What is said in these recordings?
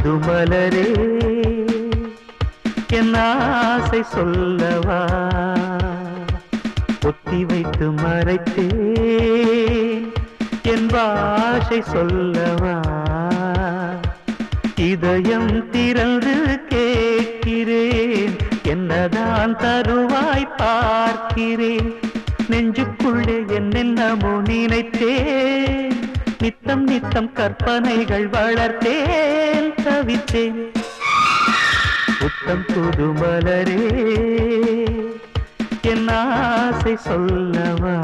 புது மலரே என் ஆசை சொல்லவா ஒத்தி வைத்து மறைத்தேன் என் பாஷை சொல்லவா இதயம் திறந்து கேட்கிறேன் என்னதான் தருவாய் பார்க்கிறேன் நெஞ்சுக்குள்ளே என்னென்னமோ நினைத்தேன் நித்தம் நித்தம் கற்பனைகள் வளர்த்தேன் தவித்தேன் புத்தம் புது மலரே என் ஆசை சொல்லவா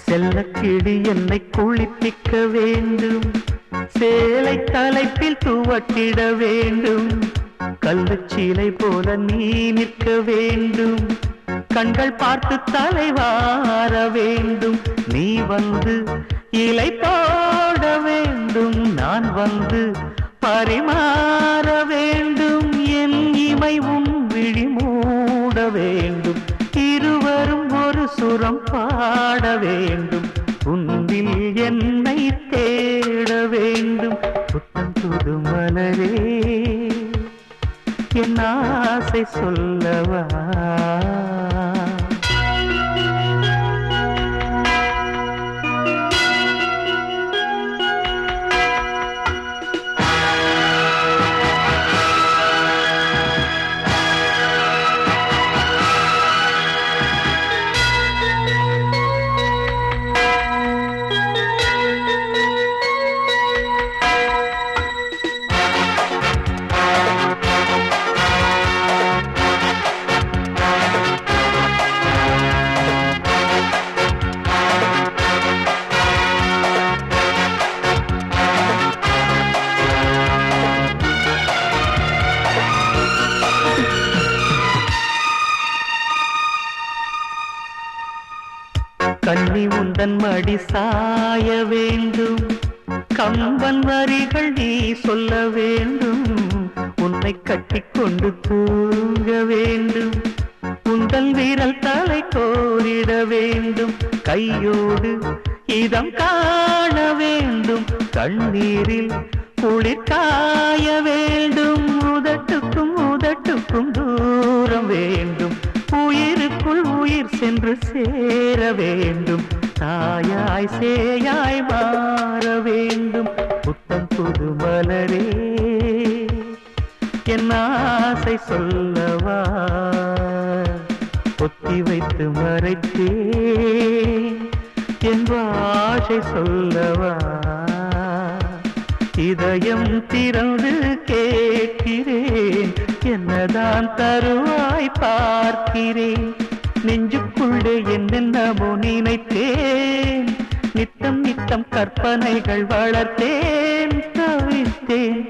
செல்லக்கிளி என்னை குளிப்பிக்க வேண்டும் சேலை தலைப்பில் துவட்டிட வேண்டும் கல்லுச்சீலை போல நீ நிற்க வேண்டும் கண்கள் பார்த்து தலைவார வேண்டும் நீ வந்து இலை போட வேண்டும் நான் வந்து பரிமாற வேண்டும் என் இமை உன் விழி மூட வேண்டும் இருவரும் ஒரு சுரம் பாட வேண்டும் உன்னில் என்னை தேட வேண்டும் புத்தம் புது மலரே என் ஆசை சொல்லவா கண்ணி உந்தன் மடி சாய வேண்டும் கம்பன் வரிகள் நீ சொல்ல வேண்டும் உன்னை கட்டிக்கொண்டு தூங்க வேண்டும் உந்தன் வீரல் தலை கோரிட வேண்டும் கையோடு இதம் காண வேண்டும் கண்ணீரில் குளிர் காய வேண்டும் உதட்டுக்கும் உதட்டுக்கும் தூரம் வேண்டும் உயிருக்குள் உயிர் சென்று சேர வேண்டும் தாயாய் சேயாய் மாற வேண்டும் புத்தம் புது மலரே என் ஆசை சொல்லவா ஒத்தி வைத்து மறைத்தேன் என் ஆசை சொல்லவா இதயம் திறந்து கேட்கிறேன் என்னதான் தருவாய் பார்க்கிறேன் நெஞ்சுக்குள்ளே என்னென்னமோ நினைத்தேன் நித்தம் நித்தம் கற்பனைகள் வளர்த்தேன் தவித்தேன்